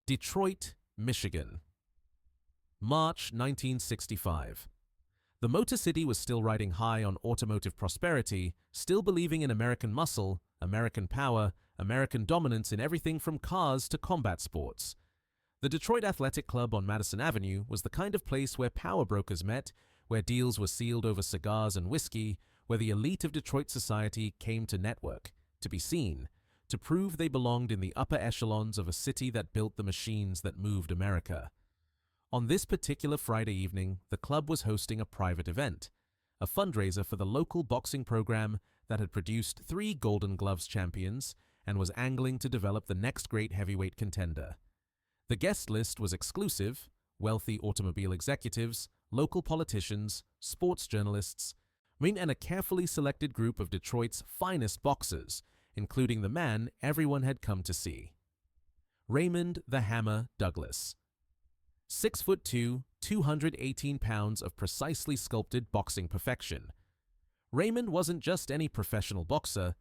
Detroit, Michigan. March 1965. The Motor City was still riding high on automotive prosperity, still believing in American muscle, American power, American dominance in everything from cars to combat sports. The Detroit Athletic Club on Madison Avenue was the kind of place where power brokers met, where deals were sealed over cigars and whiskey, where the elite of Detroit society came to network, to be seen, to prove they belonged in the upper echelons of a city that built the machines that moved America. On this particular Friday evening, the club was hosting a private event, a fundraiser for the local boxing program that had produced 3 Golden Gloves champions and was angling to develop the next great heavyweight contender. The guest list was exclusive: wealthy automobile executives, local politicians, sports journalists, and a carefully selected group of Detroit's finest boxers, including the man everyone had come to see. Raymond "the Hammer" Douglas. 6'2", 218 pounds of precisely sculpted boxing perfection. Raymond wasn't just any professional boxer.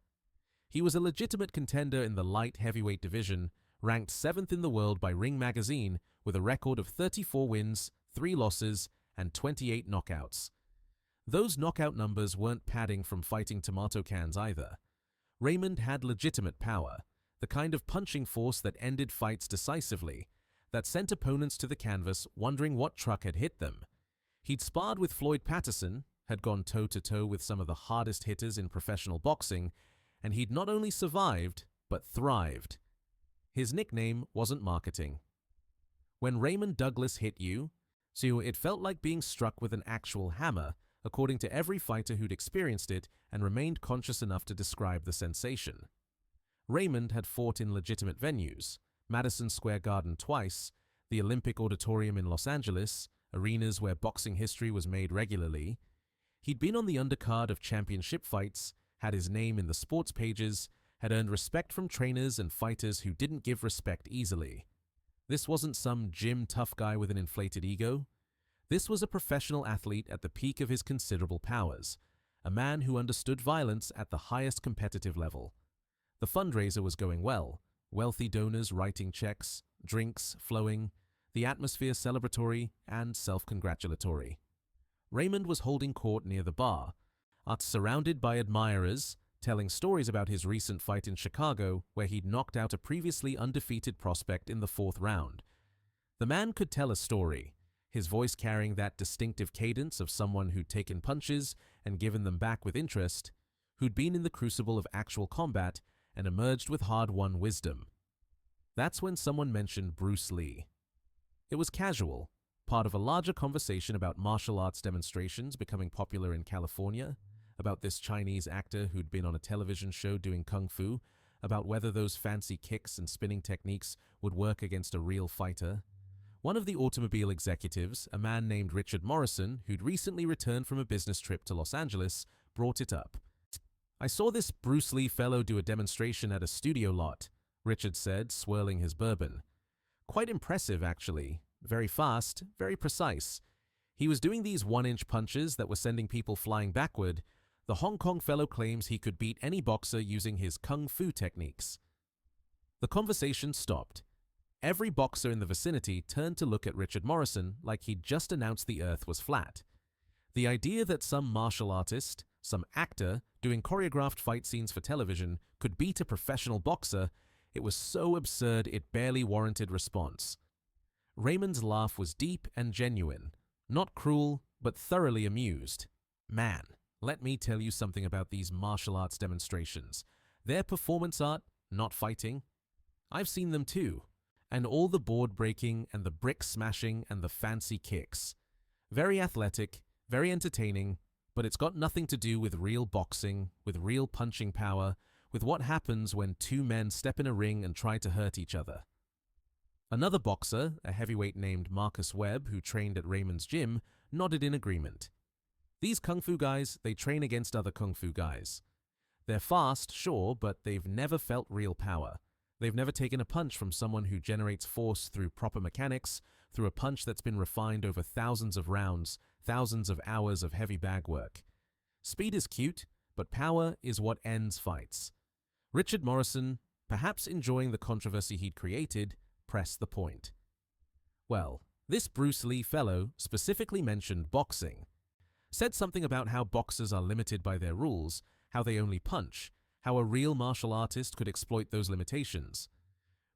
He was a legitimate contender in the light heavyweight division, ranked 7th in the world by Ring magazine with a record of 34 wins, 3 losses, and 28 knockouts. Those knockout numbers weren't padding from fighting tomato cans either. Raymond had legitimate power, the kind of punching force that ended fights decisively, that sent opponents to the canvas wondering what truck had hit them. He'd sparred with Floyd Patterson, had gone toe-to-toe with some of the hardest hitters in professional boxing, and he'd not only survived, but thrived. His nickname wasn't marketing. When Raymond Douglas hit you, so it felt like being struck with an actual hammer, according to every fighter who'd experienced it and remained conscious enough to describe the sensation. Raymond had fought in legitimate venues: Madison Square Garden twice, the Olympic Auditorium in Los Angeles, arenas where boxing history was made regularly. He'd been on the undercard of championship fights, had his name in the sports pages, had earned respect from trainers and fighters who didn't give respect easily. This wasn't some gym tough guy with an inflated ego. This was a professional athlete at the peak of his considerable powers, a man who understood violence at the highest competitive level. The fundraiser was going well, wealthy donors writing checks, drinks flowing, the atmosphere celebratory and self-congratulatory. Raymond was holding court near the bar, surrounded by admirers, telling stories about his recent fight in Chicago where he'd knocked out a previously undefeated prospect in the 4th round. The man could tell a story, his voice carrying that distinctive cadence of someone who'd taken punches and given them back with interest, who'd been in the crucible of actual combat and emerged with hard-won wisdom. That's when someone mentioned Bruce Lee. It was casual, part of a larger conversation about martial arts demonstrations becoming popular in California, about this Chinese actor who'd been on a television show doing kung fu, about whether those fancy kicks and spinning techniques would work against a real fighter. One of the automobile executives, a man named Richard Morrison, who'd recently returned from a business trip to Los Angeles, brought it up. "I saw this Bruce Lee fellow do a demonstration at a studio lot," Richard said, swirling his bourbon. "Quite impressive, actually. Very fast, very precise. He was doing these 1-inch punches that were sending people flying backward. The Hong Kong fellow claims he could beat any boxer using his kung fu techniques." The conversation stopped. Every boxer in the vicinity turned to look at Richard Morrison like he'd just announced the earth was flat. The idea that some martial artist, some actor, doing choreographed fight scenes for television could beat a professional boxer, it was so absurd it barely warranted response. Raymond's laugh was deep and genuine, not cruel, but thoroughly amused. "Man, let me tell you something about these martial arts demonstrations. They're performance art, not fighting. I've seen them too. And all the board breaking and the brick smashing and the fancy kicks. Very athletic, very entertaining, but it's got nothing to do with real boxing, with real punching power, with what happens when 2 men step in a ring and try to hurt each other." Another boxer, a heavyweight named Marcus Webb, who trained at Raymond's gym, nodded in agreement. "These kung fu guys, they train against other kung fu guys. They're fast, sure, but they've never felt real power. They've never taken a punch from someone who generates force through proper mechanics, through a punch that's been refined over thousands of rounds, thousands of hours of heavy bag work. Speed is cute, but power is what ends fights." Richard Morrison, perhaps enjoying the controversy he'd created, press the point. Well, this Bruce Lee fellow specifically mentioned boxing. Said something about how boxers are limited by their rules, how they only punch, how a real martial artist could exploit those limitations.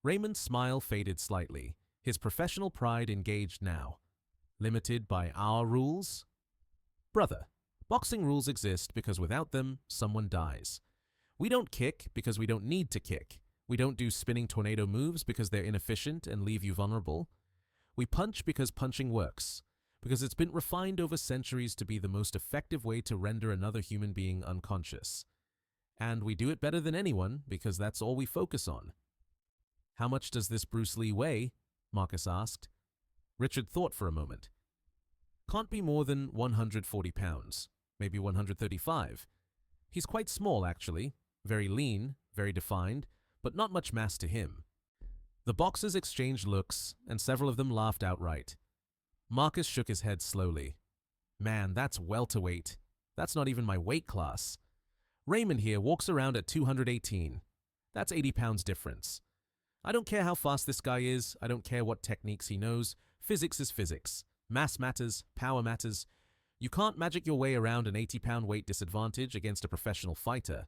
Raymond's smile faded slightly, his professional pride engaged now. Limited by our rules? Brother, boxing rules exist because without them, someone dies. We don't kick because we don't need to kick. We don't do spinning tornado moves because they're inefficient and leave you vulnerable. We punch because punching works, because it's been refined over centuries to be the most effective way to render another human being unconscious. And we do it better than anyone because that's all we focus on. How much does this Bruce Lee weigh? Marcus asked. Richard thought for a moment. Can't be more than 140 pounds, maybe 135. He's quite small, actually, very lean, very defined, but not much mass to him. The boxers exchanged looks, and several of them laughed outright. Marcus shook his head slowly. Man, that's welterweight. That's not even my weight class. Raymond here walks around at 218. That's 80 pounds difference. I don't care how fast this guy is, I don't care what techniques he knows. Physics is physics. Mass matters, power matters. You can't magic your way around an 80-pound weight disadvantage against a professional fighter.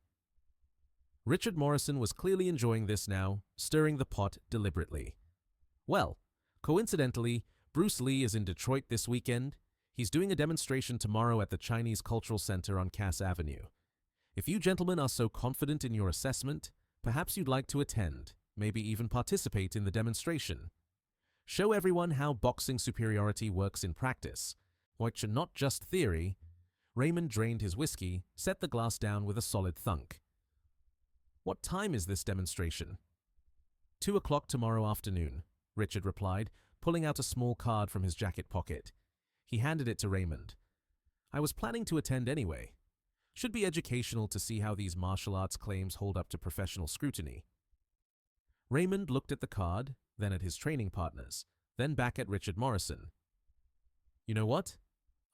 Richard Morrison was clearly enjoying this now, stirring the pot deliberately. Well, coincidentally, Bruce Lee is in Detroit this weekend. He's doing a demonstration tomorrow at the Chinese Cultural Center on Cass Avenue. If you gentlemen are so confident in your assessment, perhaps you'd like to attend, maybe even participate in the demonstration. Show everyone how boxing superiority works in practice, which are not just theory. Raymond drained his whiskey, set the glass down with a solid thunk. What time is this demonstration? 2 o'clock tomorrow afternoon, Richard replied, pulling out a small card from his jacket pocket. He handed it to Raymond. I was planning to attend anyway. Should be educational to see how these martial arts claims hold up to professional scrutiny. Raymond looked at the card, then at his training partners, then back at Richard Morrison. You know what?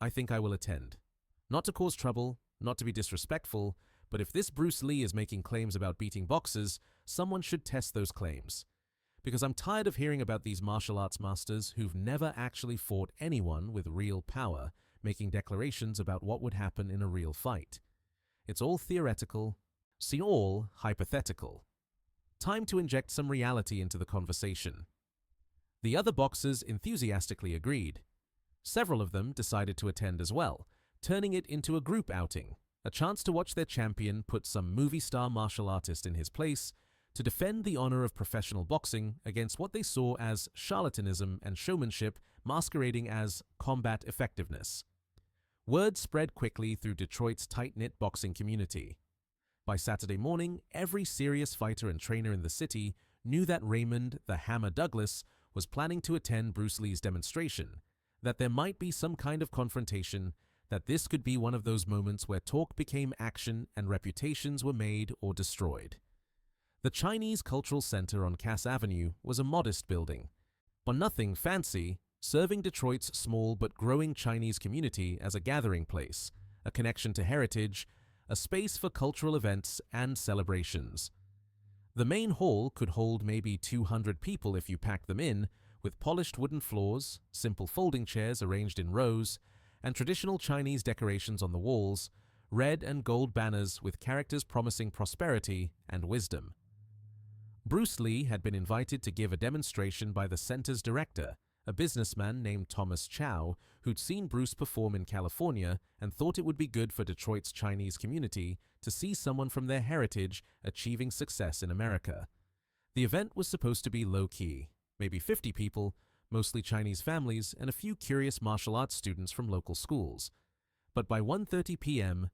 I think I will attend. Not to cause trouble, not to be disrespectful, but if this Bruce Lee is making claims about beating boxers, someone should test those claims. Because I'm tired of hearing about these martial arts masters who've never actually fought anyone with real power, making declarations about what would happen in a real fight. It's all theoretical, all hypothetical. Time to inject some reality into the conversation. The other boxers enthusiastically agreed. Several of them decided to attend as well, turning it into a group outing, a chance to watch their champion put some movie star martial artist in his place to defend the honor of professional boxing against what they saw as charlatanism and showmanship masquerading as combat effectiveness. Word spread quickly through Detroit's tight-knit boxing community. By Saturday morning, every serious fighter and trainer in the city knew that Raymond the Hammer Douglas was planning to attend Bruce Lee's demonstration, that there might be some kind of confrontation, that this could be one of those moments where talk became action and reputations were made or destroyed. The Chinese Cultural Center on Cass Avenue was a modest building, but nothing fancy, serving Detroit's small but growing Chinese community as a gathering place, a connection to heritage, a space for cultural events and celebrations. The main hall could hold maybe 200 people if you packed them in, with polished wooden floors, simple folding chairs arranged in rows, and traditional Chinese decorations on the walls, red and gold banners with characters promising prosperity and wisdom. Bruce Lee had been invited to give a demonstration by the center's director, a businessman named Thomas Chow, who'd seen Bruce perform in California and thought it would be good for Detroit's Chinese community to see someone from their heritage achieving success in America. The event was supposed to be low-key, maybe 50 people, mostly Chinese families, and a few curious martial arts students from local schools. But by 1:30 p.m.,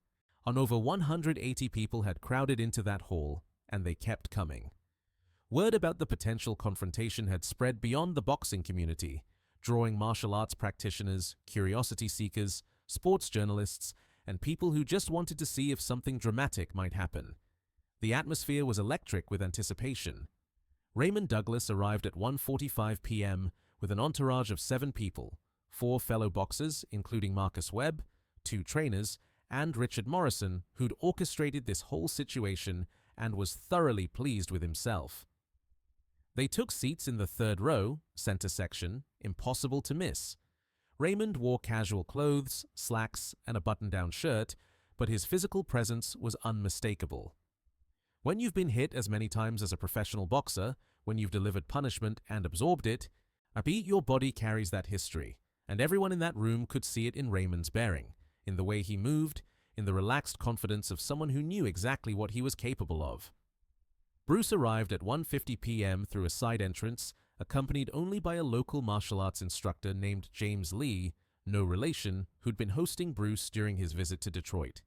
over 180 people had crowded into that hall, and they kept coming. Word about the potential confrontation had spread beyond the boxing community, drawing martial arts practitioners, curiosity seekers, sports journalists, and people who just wanted to see if something dramatic might happen. The atmosphere was electric with anticipation. Raymond Douglas arrived at 1:45 p.m. with an entourage of 7 people, 4 fellow boxers, including Marcus Webb, 2 trainers, and Richard Morrison, who'd orchestrated this whole situation and was thoroughly pleased with himself. They took seats in the third row, center section, impossible to miss. Raymond wore casual clothes, slacks, and a button-down shirt, but his physical presence was unmistakable. When you've been hit as many times as a professional boxer, when you've delivered punishment and absorbed it, your body carries that history, and everyone in that room could see it in Raymond's bearing, in the way he moved, in the relaxed confidence of someone who knew exactly what he was capable of. Bruce arrived at 1:50 p.m. through a side entrance, accompanied only by a local martial arts instructor named James Lee, no relation, who'd been hosting Bruce during his visit to Detroit.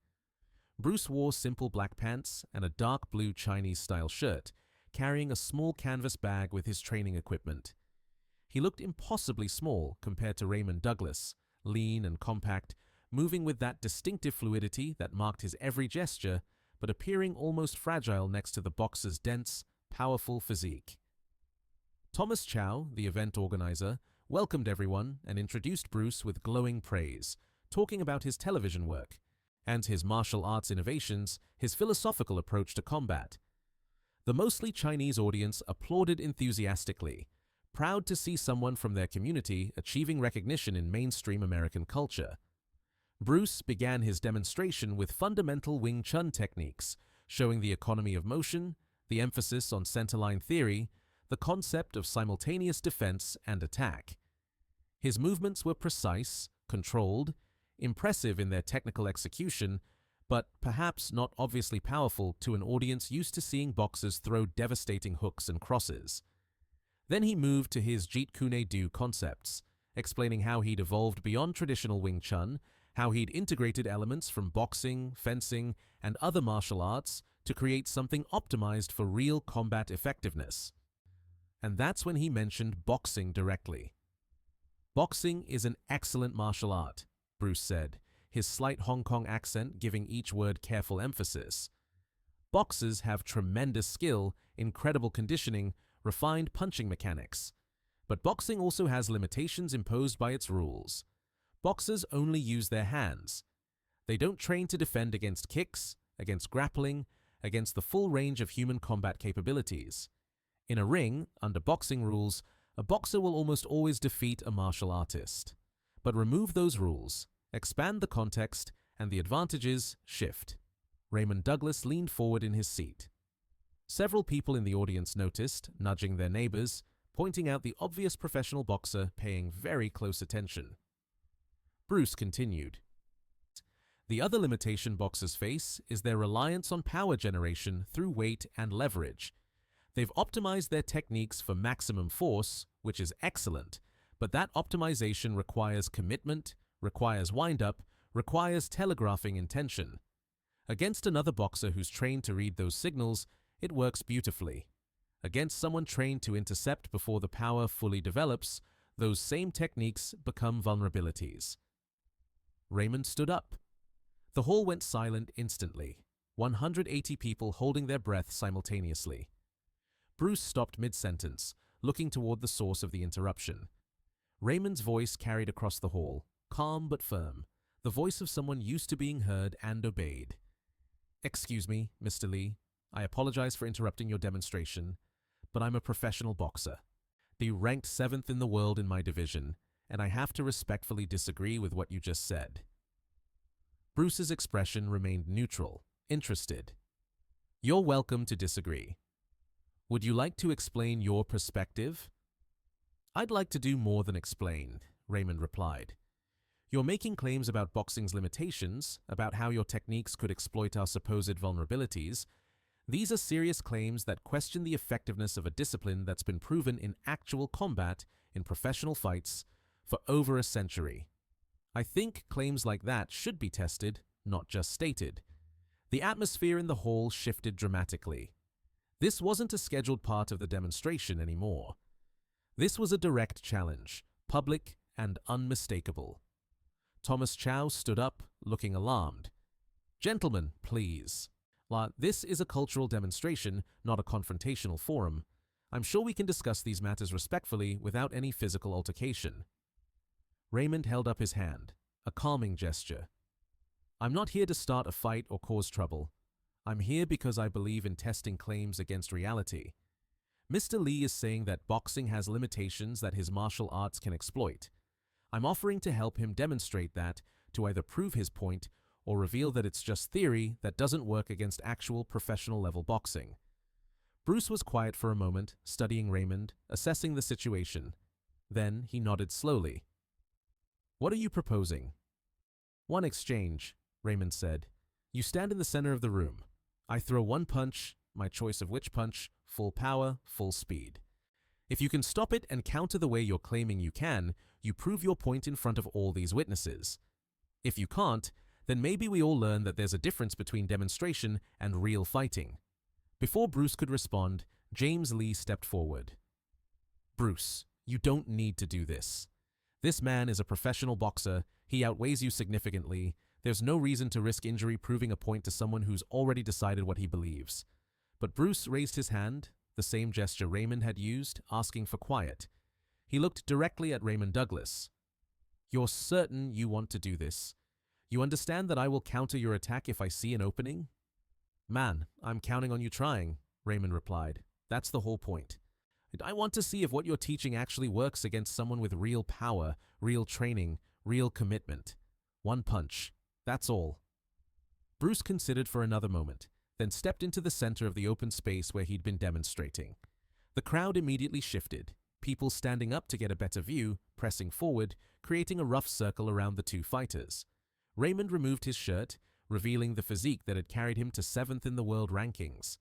Bruce wore simple black pants and a dark blue Chinese-style shirt, carrying a small canvas bag with his training equipment. He looked impossibly small compared to Raymond Douglas, lean and compact, moving with that distinctive fluidity that marked his every gesture, but appearing almost fragile next to the boxer's dense, powerful physique. Thomas Chow, the event organizer, welcomed everyone and introduced Bruce with glowing praise, talking about his television work and his martial arts innovations, his philosophical approach to combat. The mostly Chinese audience applauded enthusiastically, proud to see someone from their community achieving recognition in mainstream American culture. Bruce began his demonstration with fundamental Wing Chun techniques, showing the economy of motion, the emphasis on centerline theory, the concept of simultaneous defense and attack. His movements were precise, controlled, impressive in their technical execution, but perhaps not obviously powerful to an audience used to seeing boxers throw devastating hooks and crosses. Then he moved to his Jeet Kune Do concepts, explaining how he'd evolved beyond traditional Wing Chun, how he'd integrated elements from boxing, fencing, and other martial arts to create something optimized for real combat effectiveness. And that's when he mentioned boxing directly. "Boxing is an excellent martial art," Bruce said, his slight Hong Kong accent giving each word careful emphasis. "Boxers have tremendous skill, incredible conditioning, refined punching mechanics. But boxing also has limitations imposed by its rules. Boxers only use their hands. They don't train to defend against kicks, against grappling, against the full range of human combat capabilities. In a ring, under boxing rules, a boxer will almost always defeat a martial artist. But remove those rules, expand the context, and the advantages shift." Raymond Douglas leaned forward in his seat. Several people in the audience noticed, nudging their neighbors, pointing out the obvious professional boxer paying very close attention. Bruce continued. "The other limitation boxers face is their reliance on power generation through weight and leverage. They've optimized their techniques for maximum force, which is excellent, but that optimization requires commitment, requires wind-up, requires telegraphing intention. Against another boxer who's trained to read those signals, it works beautifully. Against someone trained to intercept before the power fully develops, those same techniques become vulnerabilities." Raymond stood up. The hall went silent instantly, 180 people holding their breath simultaneously. Bruce stopped mid-sentence, looking toward the source of the interruption. Raymond's voice carried across the hall, calm but firm, the voice of someone used to being heard and obeyed. "Excuse me, Mr. Lee. I apologize for interrupting your demonstration, but I'm a professional boxer, ranked 7th in the world in my division, and I have to respectfully disagree with what you just said." Bruce's expression remained neutral, interested. "You're welcome to disagree. Would you like to explain your perspective?" "I'd like to do more than explain," Raymond replied. "You're making claims about boxing's limitations, about how your techniques could exploit our supposed vulnerabilities. These are serious claims that question the effectiveness of a discipline that's been proven in actual combat, in professional fights, for over a century. I think claims like that should be tested, not just stated." The atmosphere in the hall shifted dramatically. This wasn't a scheduled part of the demonstration anymore. This was a direct challenge, public and unmistakable. Thomas Chow stood up, looking alarmed. "Gentlemen, please. This is a cultural demonstration, not a confrontational forum. I'm sure we can discuss these matters respectfully without any physical altercation." Raymond held up his hand, a calming gesture. "I'm not here to start a fight or cause trouble. I'm here because I believe in testing claims against reality. Mr. Lee is saying that boxing has limitations that his martial arts can exploit. I'm offering to help him demonstrate that, to either prove his point or reveal that it's just theory that doesn't work against actual professional-level boxing. Bruce was quiet for a moment, studying Raymond, assessing the situation. Then he nodded slowly. "What are you proposing?" "One exchange," Raymond said. "You stand in the center of the room. I throw one punch, my choice of which punch, full power, full speed. If you can stop it and counter the way you're claiming you can, you prove your point in front of all these witnesses. If you can't, then maybe we all learn that there's a difference between demonstration and real fighting." Before Bruce could respond, James Lee stepped forward. "Bruce, you don't need to do this. This man is a professional boxer. He outweighs you significantly. There's no reason to risk injury proving a point to someone who's already decided what he believes." But Bruce raised his hand, the same gesture Raymond had used, asking for quiet. He looked directly at Raymond Douglas. "You're certain you want to do this? You understand that I will counter your attack if I see an opening?" "Man, I'm counting on you trying," Raymond replied. "That's the whole point. I want to see if what you're teaching actually works against someone with real power, real training, real commitment. One punch. That's all." Bruce considered for another moment, then stepped into the center of the open space where he'd been demonstrating. The crowd immediately shifted, people standing up to get a better view, pressing forward, creating a rough circle around the two fighters. Raymond removed his shirt, revealing the physique that had carried him to 7th in the world rankings.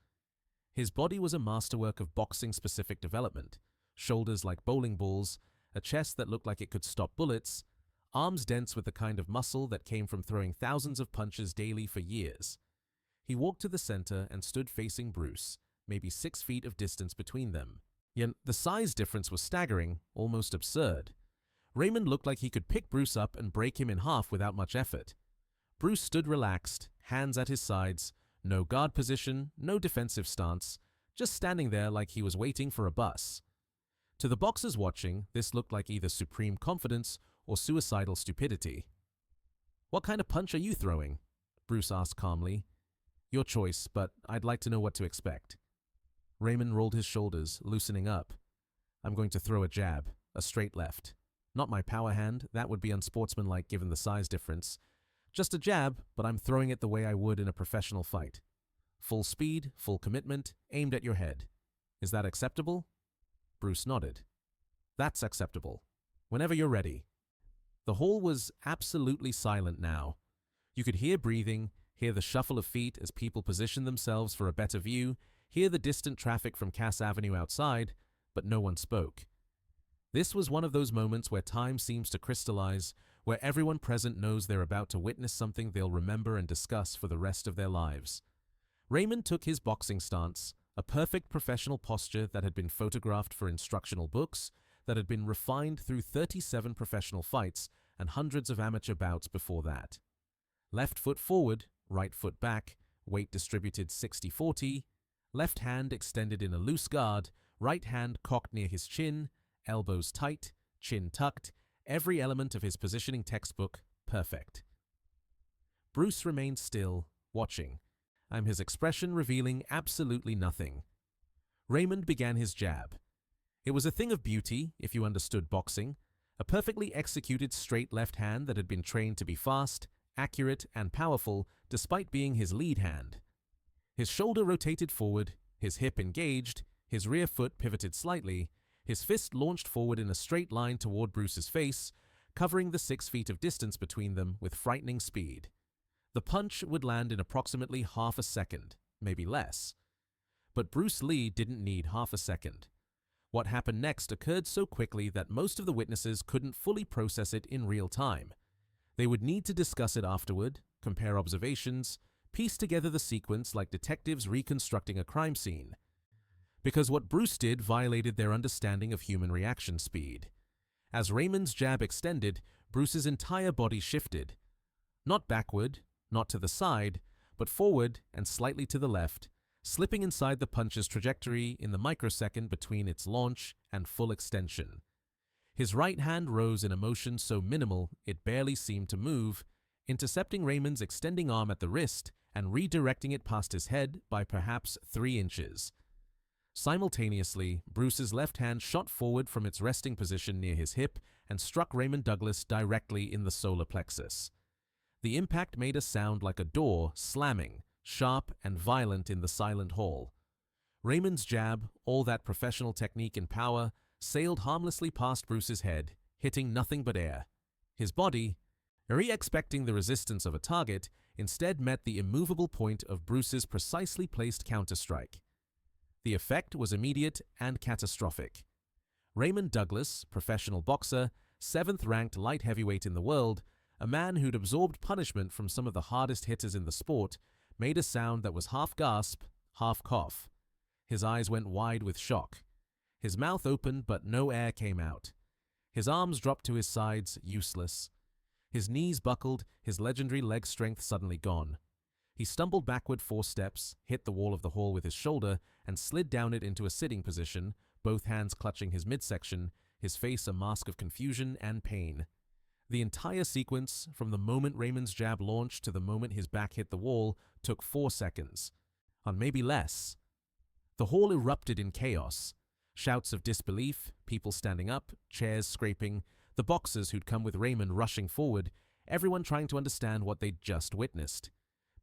His body was a masterwork of boxing-specific development, shoulders like bowling balls, a chest that looked like it could stop bullets, arms dense with the kind of muscle that came from throwing thousands of punches daily for years. He walked to the center and stood facing Bruce, maybe 6 feet of distance between them. Yet the size difference was staggering, almost absurd. Raymond looked like he could pick Bruce up and break him in half without much effort. Bruce stood relaxed, hands at his sides, no guard position, no defensive stance, just standing there like he was waiting for a bus. To the boxers watching, this looked like either supreme confidence or suicidal stupidity. "What kind of punch are you throwing?" Bruce asked calmly. "Your choice, but I'd like to know what to expect." Raymond rolled his shoulders, loosening up. "I'm going to throw a jab, a straight left. Not my power hand, that would be unsportsmanlike given the size difference. Just a jab, but I'm throwing it the way I would in a professional fight. Full speed, full commitment, aimed at your head. Is that acceptable?" Bruce nodded. "That's acceptable. Whenever you're ready." The hall was absolutely silent now. You could hear breathing, hear the shuffle of feet as people positioned themselves for a better view, hear the distant traffic from Cass Avenue outside, but no one spoke. This was one of those moments where time seems to crystallize, where everyone present knows they're about to witness something they'll remember and discuss for the rest of their lives. Raymond took his boxing stance, a perfect professional posture that had been photographed for instructional books, that had been refined through 37 professional fights and hundreds of amateur bouts before that. Left foot forward, right foot back, weight distributed 60-40, left hand extended in a loose guard, right hand cocked near his chin, elbows tight, chin tucked, every element of his positioning textbook perfect. Bruce remained still, watching, his expression revealing absolutely nothing. Raymond began his jab. It was a thing of beauty, if you understood boxing, a perfectly executed straight left hand that had been trained to be fast, accurate, and powerful despite being his lead hand. His shoulder rotated forward, his hip engaged, his rear foot pivoted slightly, his fist launched forward in a straight line toward Bruce's face, covering the 6 feet of distance between them with frightening speed. The punch would land in approximately half a second, maybe less. But Bruce Lee didn't need half a second. What happened next occurred so quickly that most of the witnesses couldn't fully process it in real time. They would need to discuss it afterward, compare observations, piece together the sequence like detectives reconstructing a crime scene. Because what Bruce did violated their understanding of human reaction speed. As Raymond's jab extended, Bruce's entire body shifted. Not backward, not to the side, but forward and slightly to the left, slipping inside the punch's trajectory in the microsecond between its launch and full extension. His right hand rose in a motion so minimal it barely seemed to move, intercepting Raymond's extending arm at the wrist and redirecting it past his head by perhaps 3 inches. Simultaneously, Bruce's left hand shot forward from its resting position near his hip and struck Raymond Douglas directly in the solar plexus. The impact made a sound like a door slamming, sharp and violent in the silent hall. Raymond's jab, all that professional technique and power, sailed harmlessly past Bruce's head, hitting nothing but air. His body, expecting the resistance of a target, instead met the immovable point of Bruce's precisely placed counterstrike. The effect was immediate and catastrophic. Raymond Douglas, professional boxer, 7th-ranked light heavyweight in the world, a man who'd absorbed punishment from some of the hardest hitters in the sport, made a sound that was half gasp, half cough. His eyes went wide with shock. His mouth opened, but no air came out. His arms dropped to his sides, useless. His knees buckled, his legendary leg strength suddenly gone. He stumbled backward 4 steps, hit the wall of the hall with his shoulder, and slid down it into a sitting position, both hands clutching his midsection, his face a mask of confusion and pain. The entire sequence, from the moment Raymond's jab launched to the moment his back hit the wall, took 4 seconds. Or maybe less. The hall erupted in chaos. Shouts of disbelief, people standing up, chairs scraping, the boxers who'd come with Raymond rushing forward, everyone trying to understand what they'd just witnessed.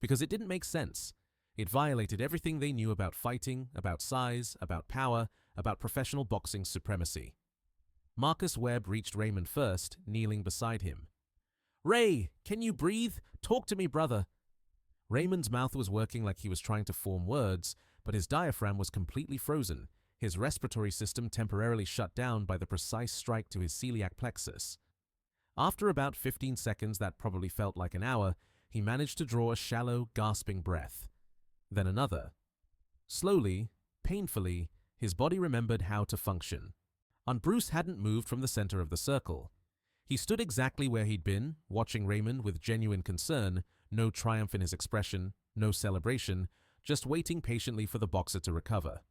Because it didn't make sense. It violated everything they knew about fighting, about size, about power, about professional boxing's supremacy. Marcus Webb reached Raymond first, kneeling beside him. "Ray, can you breathe? Talk to me, brother." Raymond's mouth was working like he was trying to form words, but his diaphragm was completely frozen, his respiratory system temporarily shut down by the precise strike to his celiac plexus. After about 15 seconds that probably felt like an hour, he managed to draw a shallow, gasping breath. Then another. Slowly, painfully, his body remembered how to function. And Bruce hadn't moved from the center of the circle. He stood exactly where he'd been, watching Raymond with genuine concern, no triumph in his expression, no celebration, just waiting patiently for the boxer to recover.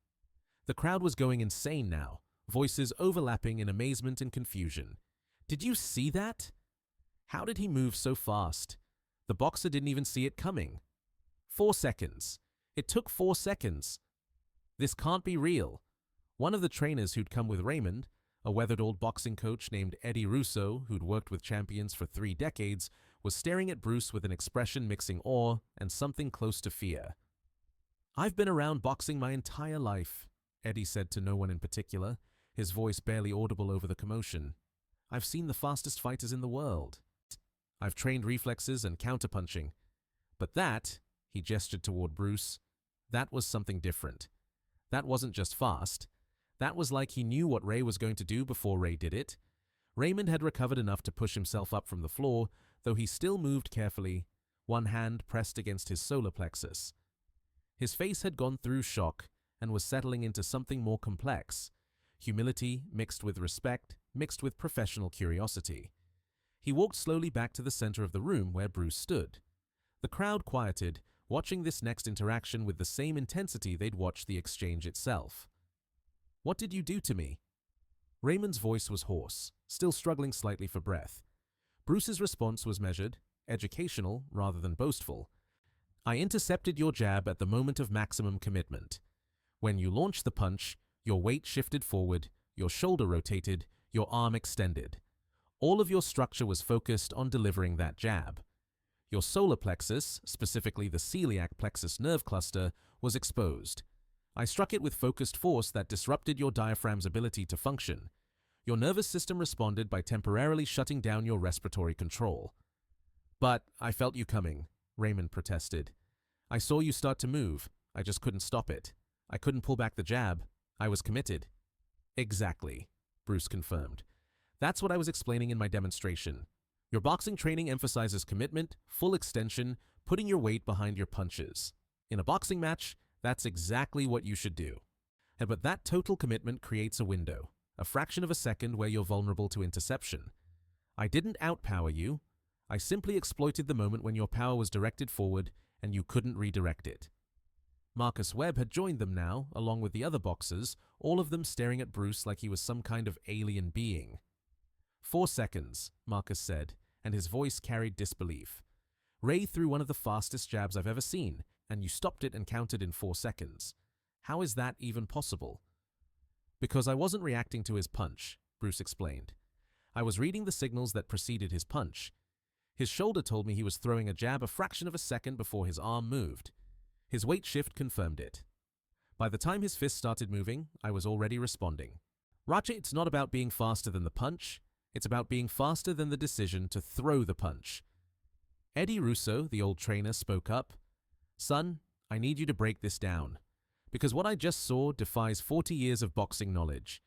The crowd was going insane now, voices overlapping in amazement and confusion. "Did you see that? How did he move so fast? The boxer didn't even see it coming. 4 seconds. It took 4 seconds. This can't be real." One of the trainers who'd come with Raymond, a weathered old boxing coach named Eddie Russo, who'd worked with champions for 3 decades, was staring at Bruce with an expression mixing awe and something close to fear. "I've been around boxing my entire life," Eddie said to no one in particular, his voice barely audible over the commotion. "I've seen the fastest fighters in the world. I've trained reflexes and counterpunching. But that," he gestured toward Bruce, "that was something different. That wasn't just fast. That was like he knew what Ray was going to do before Ray did it." Raymond had recovered enough to push himself up from the floor, though he still moved carefully, one hand pressed against his solar plexus. His face had gone through shock and was settling into something more complex, humility mixed with respect, mixed with professional curiosity. He walked slowly back to the center of the room where Bruce stood. The crowd quieted, watching this next interaction with the same intensity they'd watched the exchange itself. "What did you do to me?" Raymond's voice was hoarse, still struggling slightly for breath. Bruce's response was measured, educational rather than boastful. "I intercepted your jab at the moment of maximum commitment. When you launched the punch, your weight shifted forward, your shoulder rotated, your arm extended. All of your structure was focused on delivering that jab. Your solar plexus, specifically the celiac plexus nerve cluster, was exposed. I struck it with focused force that disrupted your diaphragm's ability to function. Your nervous system responded by temporarily shutting down your respiratory control." "But I felt you coming," Raymond protested. "I saw you start to move. I just couldn't stop it. I couldn't pull back the jab. I was committed." "Exactly," Bruce confirmed. "That's what I was explaining in my demonstration. Your boxing training emphasizes commitment, full extension, putting your weight behind your punches. In a boxing match, that's exactly what you should do. But that total commitment creates a window, a fraction of a second where you're vulnerable to interception. I didn't outpower you. I simply exploited the moment when your power was directed forward and you couldn't redirect it." Marcus Webb had joined them now, along with the other boxers, all of them staring at Bruce like he was some kind of alien being. 4 seconds, Marcus said, and his voice carried disbelief. "Ray threw one of the fastest jabs I've ever seen, and you stopped it and counted in 4 seconds. How is that even possible? Because I wasn't reacting to his punch, Bruce explained. I was reading the signals that preceded his punch. His shoulder told me he was throwing a jab a fraction of a second before his arm moved. His weight shift confirmed it. By the time his fist started moving, I was already responding. Raja, it's not about being faster than the punch. It's about being faster than the decision to throw the punch. Eddie Russo, the old trainer, spoke up. Son, I need you to break this down. Because what I just saw defies 40 years of boxing knowledge.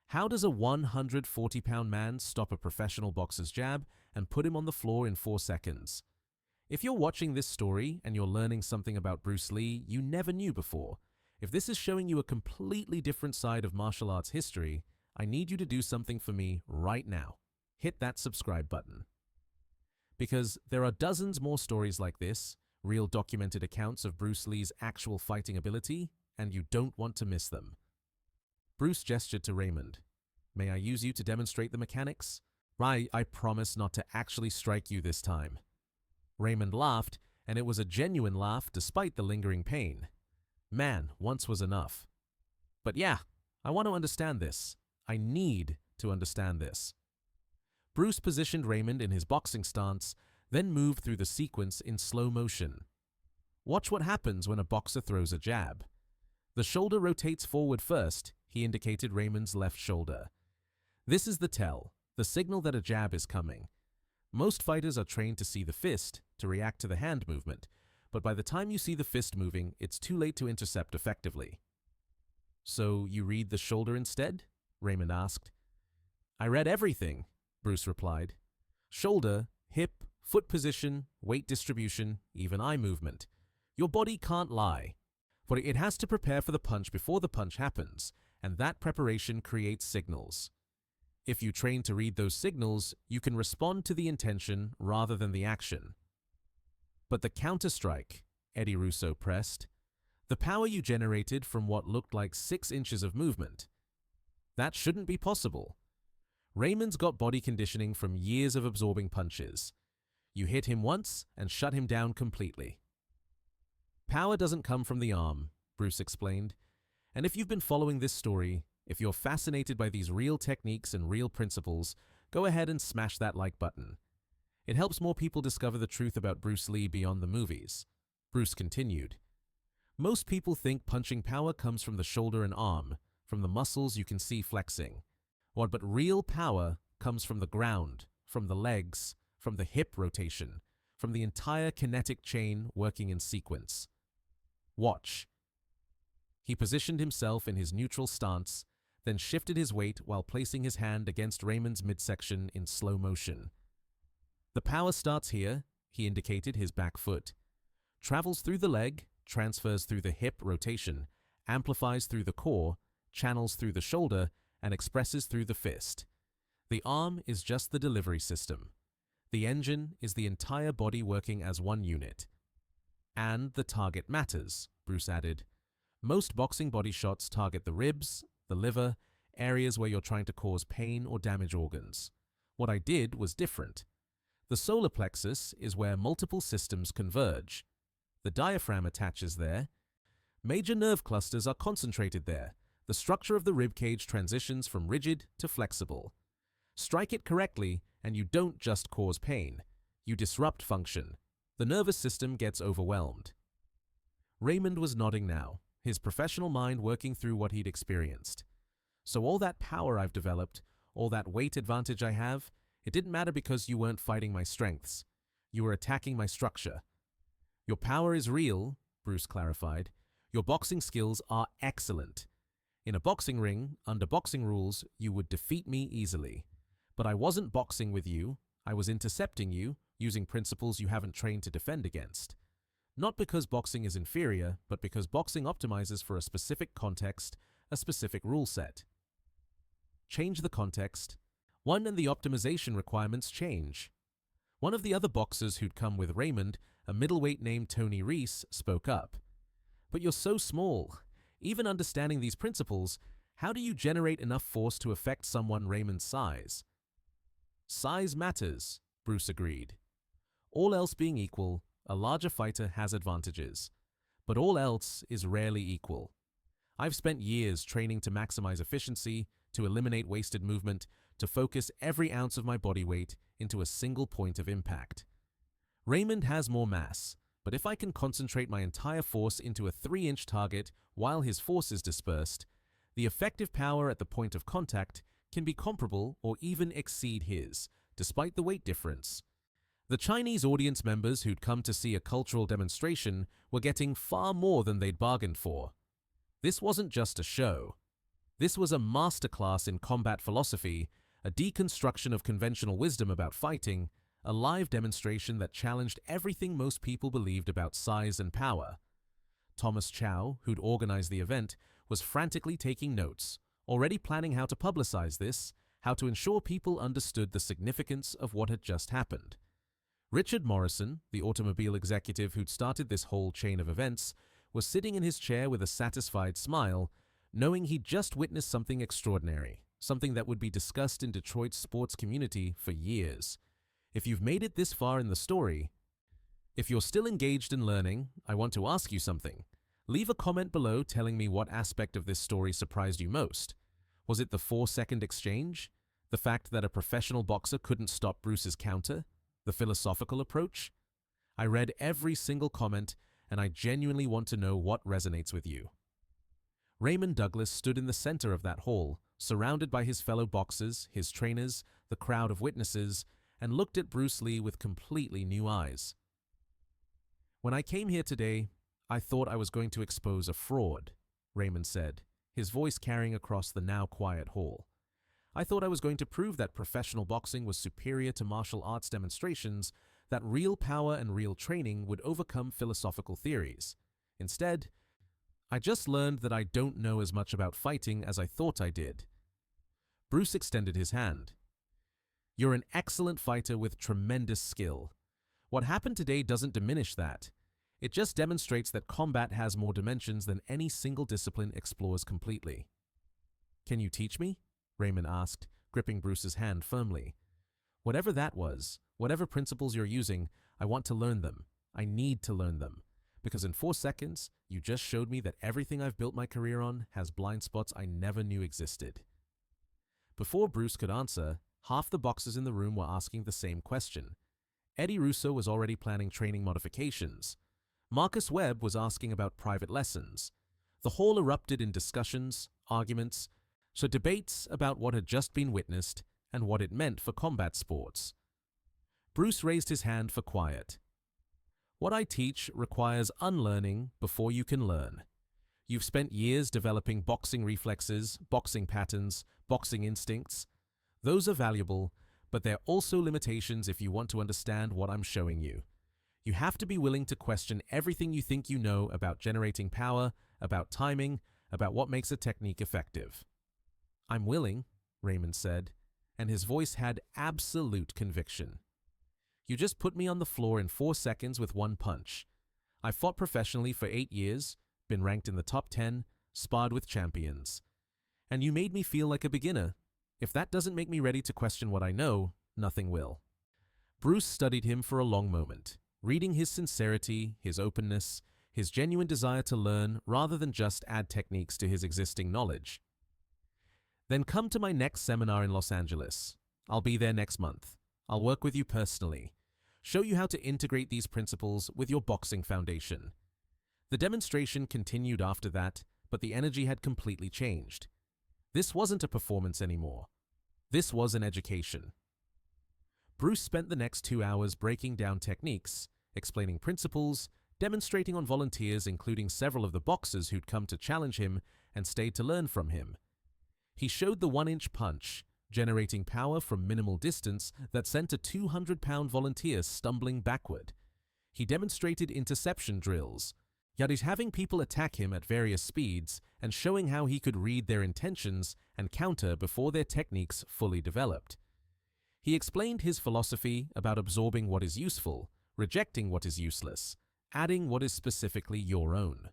How does a 140-pound man stop a professional boxer's jab and put him on the floor in 4 seconds? If you're watching this story and you're learning something about Bruce Lee you never knew before, if this is showing you a completely different side of martial arts history, I need you to do something for me right now. Hit that subscribe button. Because there are dozens more stories like this, real documented accounts of Bruce Lee's actual fighting ability, and you don't want to miss them. Bruce gestured to Raymond. May I use you to demonstrate the mechanics? I promise not to actually strike you this time. Raymond laughed, and it was a genuine laugh despite the lingering pain. Man, once was enough. But yeah, I want to understand this. I need to understand this. Bruce positioned Raymond in his boxing stance, then moved through the sequence in slow motion. Watch what happens when a boxer throws a jab. The shoulder rotates forward first, he indicated Raymond's left shoulder. This is the tell, the signal that a jab is coming. Most fighters are trained to see the fist, to react to the hand movement, but by the time you see the fist moving, it's too late to intercept effectively. So you read the shoulder instead? Raymond asked. I read everything, Bruce replied. Shoulder, hip, foot position, weight distribution, even eye movement. Your body can't lie. For it has to prepare for the punch before the punch happens, and that preparation creates signals. If you train to read those signals, you can respond to the intention rather than the action. But the counter-strike, Eddie Russo pressed, the power you generated from what looked like 6 inches of movement. That shouldn't be possible. Raymond's got body conditioning from years of absorbing punches. You hit him once and shut him down completely. Power doesn't come from the arm, Bruce explained. And if you've been following this story, if you're fascinated by these real techniques and real principles, go ahead and smash that like button. It helps more people discover the truth about Bruce Lee beyond the movies. Bruce continued. Most people think punching power comes from the shoulder and arm, from the muscles you can see flexing. But real power comes from the ground, from the legs, from the hip rotation, from the entire kinetic chain working in sequence. Watch. He positioned himself in his neutral stance, then shifted his weight while placing his hand against Raymond's midsection in slow motion. The power starts here, he indicated his back foot, travels through the leg, transfers through the hip rotation, amplifies through the core, channels through the shoulder, and expresses through the fist. The arm is just the delivery system. The engine is the entire body working as one unit. And the target matters, Bruce added. Most boxing body shots target the ribs, the liver, areas where you're trying to cause pain or damage organs. What I did was different. The solar plexus is where multiple systems converge. The diaphragm attaches there. Major nerve clusters are concentrated there. The structure of the rib cage transitions from rigid to flexible. Strike it correctly, and you don't just cause pain. You disrupt function. The nervous system gets overwhelmed. Raymond was nodding now, his professional mind working through what he'd experienced. So all that power I've developed, all that weight advantage I have, it didn't matter because you weren't fighting my strengths. You were attacking my structure. Your power is real, Bruce clarified. Your boxing skills are excellent. In a boxing ring, under boxing rules, you would defeat me easily. But I wasn't boxing with you. I was intercepting you, using principles you haven't trained to defend against. Not because boxing is inferior, but because boxing optimizes for a specific context, a specific rule set. Change the context. One and the optimization requirements change. One of the other boxers who'd come with Raymond, a middleweight named Tony Reese, spoke up. But you're so small. Even understanding these principles, how do you generate enough force to affect someone Raymond's size? Size matters, Bruce agreed. All else being equal, a larger fighter has advantages. But all else is rarely equal. I've spent years training to maximize efficiency, to eliminate wasted movement, to focus every ounce of my body weight into a single point of impact. Raymond has more mass, but if I can concentrate my entire force into a 3-inch target while his force is dispersed, the effective power at the point of contact can be comparable or even exceed his, despite the weight difference. The Chinese audience members who'd come to see a cultural demonstration were getting far more than they'd bargained for. This wasn't just a show. This was a masterclass in combat philosophy, a deconstruction of conventional wisdom about fighting, a live demonstration that challenged everything most people believed about size and power. Thomas Chow, who'd organized the event, was frantically taking notes, already planning how to publicize this, how to ensure people understood the significance of what had just happened. Richard Morrison, the automobile executive who'd started this whole chain of events, was sitting in his chair with a satisfied smile, knowing he'd just witnessed something extraordinary, something that would be discussed in Detroit's sports community for years. If you've made it this far in the story, if you're still engaged in learning, I want to ask you something. Leave a comment below telling me what aspect of this story surprised you most. Was it the 4-second exchange? The fact that a professional boxer couldn't stop Bruce's counter? The philosophical approach? I read every single comment, and I genuinely want to know what resonates with you. Raymond Douglas stood in the center of that hall, surrounded by his fellow boxers, his trainers, the crowd of witnesses, and looked at Bruce Lee with completely new eyes. "When I came here today, I thought I was going to expose a fraud," Raymond said, his voice carrying across the now quiet hall. "I thought I was going to prove that professional boxing was superior to martial arts demonstrations, that real power and real training would overcome philosophical theories. Instead, I just learned that I don't know as much about fighting as I thought I did." Bruce extended his hand. "You're an excellent fighter with tremendous skill. What happened today doesn't diminish that. It just demonstrates that combat has more dimensions than any single discipline explores completely." "Can you teach me?" Raymond asked, gripping Bruce's hand firmly. "Whatever that was, whatever principles you're using, I want to learn them. I need to learn them. Because in 4 seconds, you just showed me that everything I've built my career on has blind spots I never knew existed." Before Bruce could answer, half the boxers in the room were asking the same question. Eddie Russo was already planning training modifications. Marcus Webb was asking about private lessons. The hall erupted in discussions, arguments, so debates about what had just been witnessed and what it meant for combat sports. Bruce raised his hand for quiet. "What I teach requires unlearning before you can learn. You've spent years developing boxing reflexes, boxing patterns, boxing instincts. Those are valuable, but they're also limitations if you want to understand what I'm showing you. You have to be willing to question everything you think you know about generating power, about timing, about what makes a technique effective." "I'm willing," Raymond said, and his voice had absolute conviction. "You just put me on the floor in 4 seconds with one punch. I've fought professionally for 8 years, been ranked in the top 10, sparred with champions. And you made me feel like a beginner. If that doesn't make me ready to question what I know, nothing will." Bruce studied him for a long moment, reading his sincerity, his openness, his genuine desire to learn rather than just add techniques to his existing knowledge. "Then come to my next seminar in Los Angeles. I'll be there next month. I'll work with you personally, show you how to integrate these principles with your boxing foundation." The demonstration continued after that, but the energy had completely changed. This wasn't a performance anymore. This was an education. Bruce spent the next 2 hours breaking down techniques, explaining principles, demonstrating on volunteers including several of the boxers who'd come to challenge him and stayed to learn from him. He showed the 1-inch punch, generating power from minimal distance that sent a 200-pound volunteer stumbling backward. He demonstrated interception drills, yet he's having people attack him at various speeds and showing how he could read their intentions and counter before their techniques fully developed. He explained his philosophy about absorbing what is useful, rejecting what is useless, adding what is specifically your own.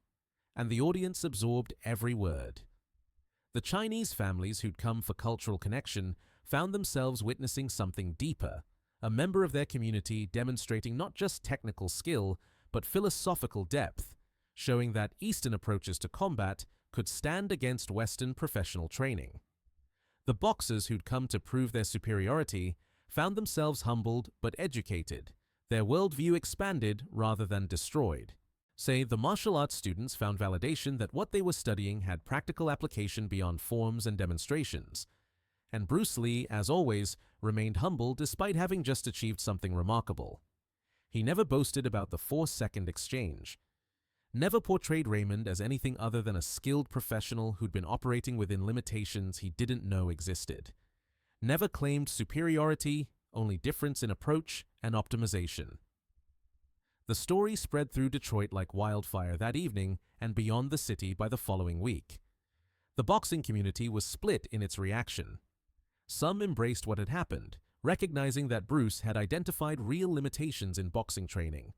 And the audience absorbed every word. The Chinese families who'd come for cultural connection found themselves witnessing something deeper, a member of their community demonstrating not just technical skill, but philosophical depth, showing that Eastern approaches to combat could stand against Western professional training. The boxers who'd come to prove their superiority found themselves humbled but educated, their worldview expanded rather than destroyed. Say, the martial arts students found validation that what they were studying had practical application beyond forms and demonstrations. And Bruce Lee, as always, remained humble despite having just achieved something remarkable. He never boasted about the 4-second exchange, never portrayed Raymond as anything other than a skilled professional who'd been operating within limitations he didn't know existed, never claimed superiority, only difference in approach and optimization. The story spread through Detroit like wildfire that evening and beyond the city by the following week. The boxing community was split in its reaction. Some embraced what had happened, recognizing that Bruce had identified real limitations in boxing training.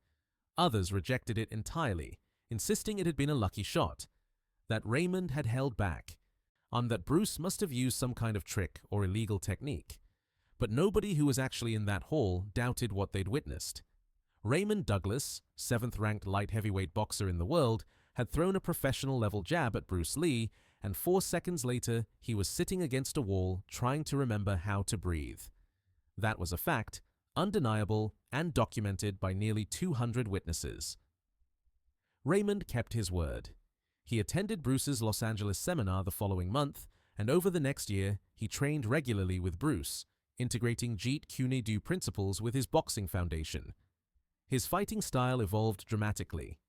Others rejected it entirely, insisting it had been a lucky shot, that Raymond had held back, and that Bruce must have used some kind of trick or illegal technique. But nobody who was actually in that hall doubted what they'd witnessed. Raymond Douglas, 7th-ranked light heavyweight boxer in the world, had thrown a professional-level jab at Bruce Lee, and 4 seconds later, he was sitting against a wall trying to remember how to breathe. That was a fact, undeniable and documented by nearly 200 witnesses. Raymond kept his word. He attended Bruce's Los Angeles seminar the following month, and over the next year, he trained regularly with Bruce, integrating Jeet Kune Do principles with his boxing foundation. His fighting style evolved dramatically.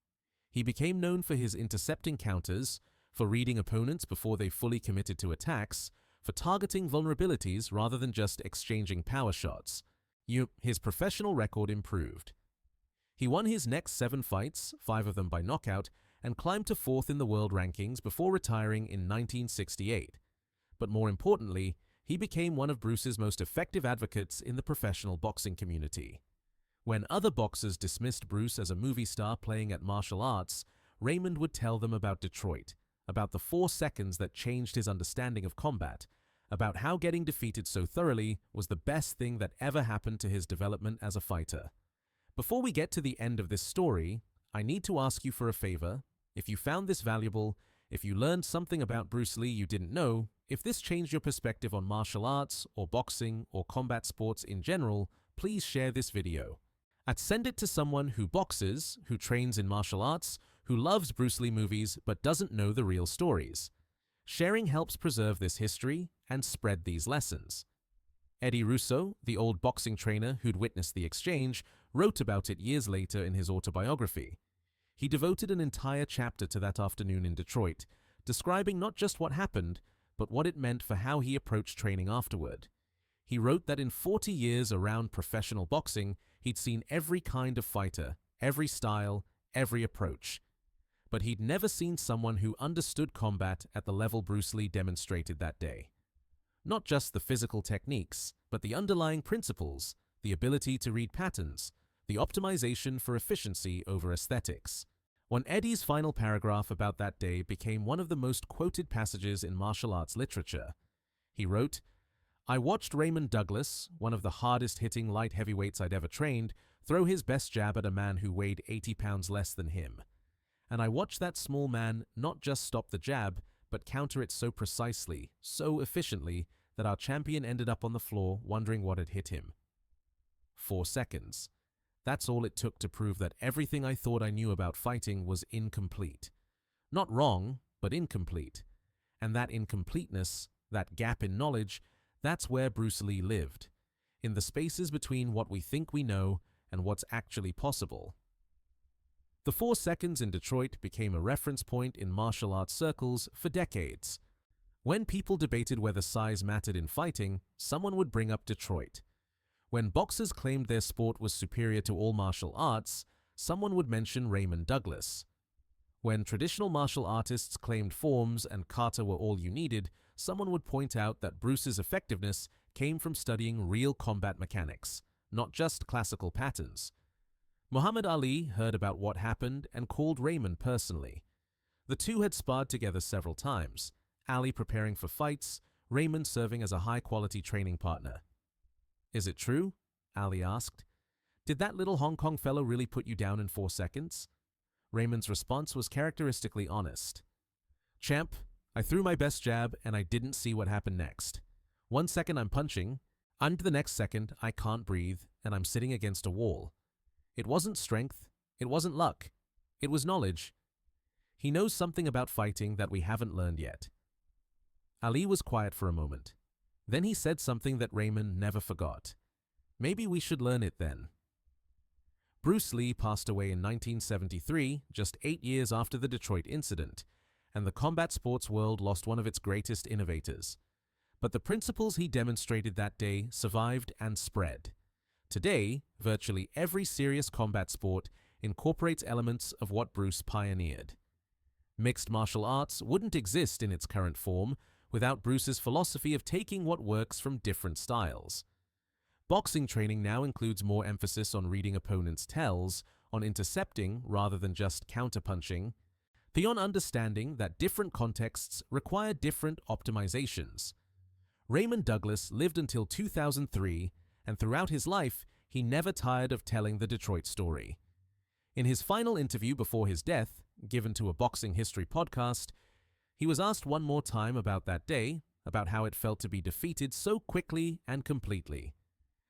He became known for his intercepting counters, for reading opponents before they fully committed to attacks, for targeting vulnerabilities rather than just exchanging power shots. His professional record improved. He won his next 7 fights, 5 of them by knockout, and climbed to 4th in the world rankings before retiring in 1968. But more importantly, he became one of Bruce's most effective advocates in the professional boxing community. When other boxers dismissed Bruce as a movie star playing at martial arts, Raymond would tell them about Detroit, about the 4 seconds that changed his understanding of combat, about how getting defeated so thoroughly was the best thing that ever happened to his development as a fighter. Before we get to the end of this story, I need to ask you for a favor. If you found this valuable, if you learned something about Bruce Lee you didn't know, if this changed your perspective on martial arts or boxing or combat sports in general, please share this video. Send it to someone who boxes, who trains in martial arts, who loves Bruce Lee movies but doesn't know the real stories. Sharing helps preserve this history and spread these lessons. Eddie Russo, the old boxing trainer who'd witnessed the exchange, wrote about it years later in his autobiography. He devoted an entire chapter to that afternoon in Detroit, describing not just what happened, but what it meant for how he approached training afterward. He wrote that in 40 years around professional boxing, he'd seen every kind of fighter, every style, every approach. But he'd never seen someone who understood combat at the level Bruce Lee demonstrated that day. Not just the physical techniques, but the underlying principles, the ability to read patterns, the optimization for efficiency over aesthetics. When Eddie's final paragraph about that day became one of the most quoted passages in martial arts literature. He wrote, "I watched Raymond Douglas, one of the hardest-hitting light heavyweights I'd ever trained, throw his best jab at a man who weighed 80 pounds less than him. And I watched that small man not just stop the jab, but counter it so precisely, so efficiently, that our champion ended up on the floor wondering what had hit him. 4 seconds. That's all it took to prove that everything I thought I knew about fighting was incomplete. Not wrong, but incomplete. And that incompleteness, that gap in knowledge, that's where Bruce Lee lived, in the spaces between what we think we know and what's actually possible." The 4 seconds in Detroit became a reference point in martial arts circles for decades. When people debated whether size mattered in fighting, someone would bring up Detroit. When boxers claimed their sport was superior to all martial arts, someone would mention Raymond Douglas. When traditional martial artists claimed forms and kata were all you needed, someone would point out that Bruce's effectiveness came from studying real combat mechanics, not just classical patterns. Muhammad Ali heard about what happened and called Raymond personally. The two had sparred together several times, Ali preparing for fights, Raymond serving as a high-quality training partner. "Is it true?" Ali asked. "Did that little Hong Kong fellow really put you down in 4 seconds?" Raymond's response was characteristically honest. Champ, I threw my best jab and I didn't see what happened next. 1 second I'm punching, and the next second I can't breathe and I'm sitting against a wall. It wasn't strength, it wasn't luck, it was knowledge. He knows something about fighting that we haven't learned yet. Ali was quiet for a moment. Then he said something that Raymond never forgot. Maybe we should learn it then. Bruce Lee passed away in 1973, just 8 years after the Detroit incident, and the combat sports world lost one of its greatest innovators. But the principles he demonstrated that day survived and spread. Today, virtually every serious combat sport incorporates elements of what Bruce pioneered. Mixed martial arts wouldn't exist in its current form without Bruce's philosophy of taking what works from different styles. Boxing training now includes more emphasis on reading opponents' tells, on intercepting rather than just counterpunching, beyond understanding that different contexts require different optimizations. Raymond Douglas lived until 2003, and throughout his life, he never tired of telling the Detroit story. In his final interview before his death, given to a Boxing History podcast, he was asked one more time about that day, about how it felt to be defeated so quickly and completely.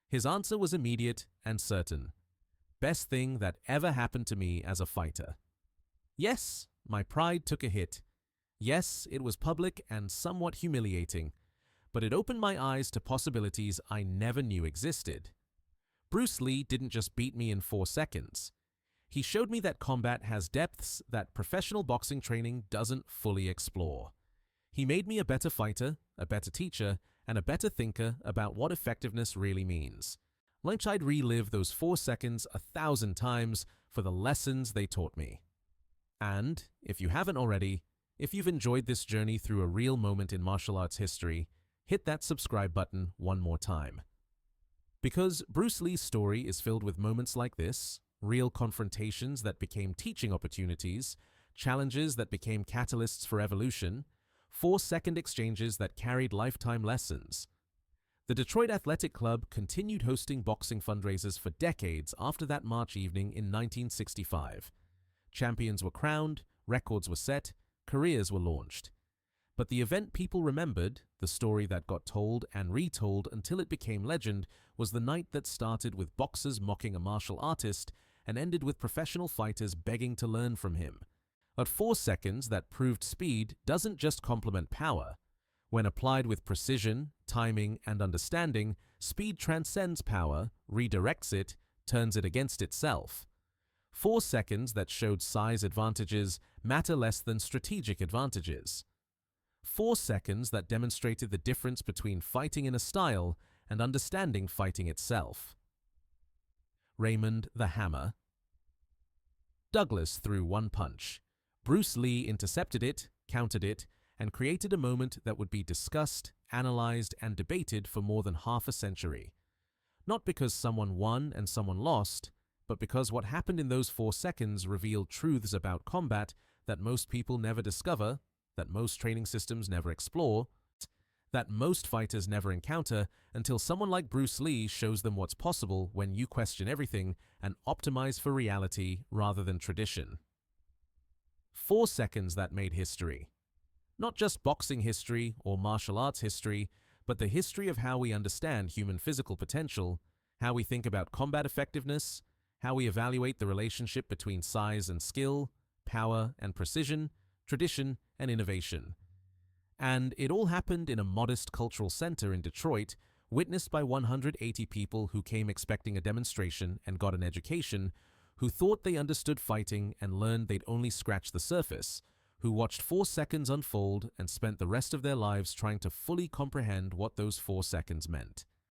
His answer was immediate and certain. Best thing that ever happened to me as a fighter. Yes, my pride took a hit. Yes, it was public and somewhat humiliating, but it opened my eyes to possibilities I never knew existed. Bruce Lee didn't just beat me in 4 seconds. He showed me that combat has depths that professional boxing training doesn't fully explore. He made me a better fighter, a better teacher, and a better thinker about what effectiveness really means. Like I'd relive those 4 seconds 1,000 times for the lessons they taught me. And, if you haven't already, if you've enjoyed this journey through a real moment in martial arts history, hit that subscribe button one more time. Because Bruce Lee's story is filled with moments like this, real confrontations that became teaching opportunities, challenges that became catalysts for evolution, 4-second exchanges that carried lifetime lessons. The Detroit Athletic Club continued hosting boxing fundraisers for decades after that March evening in 1965. Champions were crowned, records were set, careers were launched. But the event people remembered, the story that got told and retold until it became legend, was the night that started with boxers mocking a martial artist and ended with professional fighters begging to learn from him. At 4 seconds, that proved speed doesn't just complement power. When applied with precision, timing, and understanding, speed transcends power, redirects it, turns it against itself. 4 seconds that showed size advantages matter less than strategic advantages. 4 seconds that demonstrated the difference between fighting in a style and understanding fighting itself. Raymond the Hammer. Douglas threw one punch. Bruce Lee intercepted it, countered it, and created a moment that would be discussed, analyzed, and debated for more than half a century. Not because someone won and someone lost, but because what happened in those 4 seconds revealed truths about combat that most people never discover, that most training systems never explore, that most fighters never encounter until someone like Bruce Lee shows them what's possible when you question everything and optimize for reality rather than tradition. 4 seconds that made history. Not just boxing history or martial arts history, but the history of how we understand human physical potential, how we think about combat effectiveness, how we evaluate the relationship between size and skill, power and precision, tradition and innovation. And it all happened in a modest cultural center in Detroit, witnessed by 180 people who came expecting a demonstration and got an education, who thought they understood fighting and learned they'd only scratched the surface, who watched 4 seconds unfold and spent the rest of their lives trying to fully comprehend what those 4 seconds meant.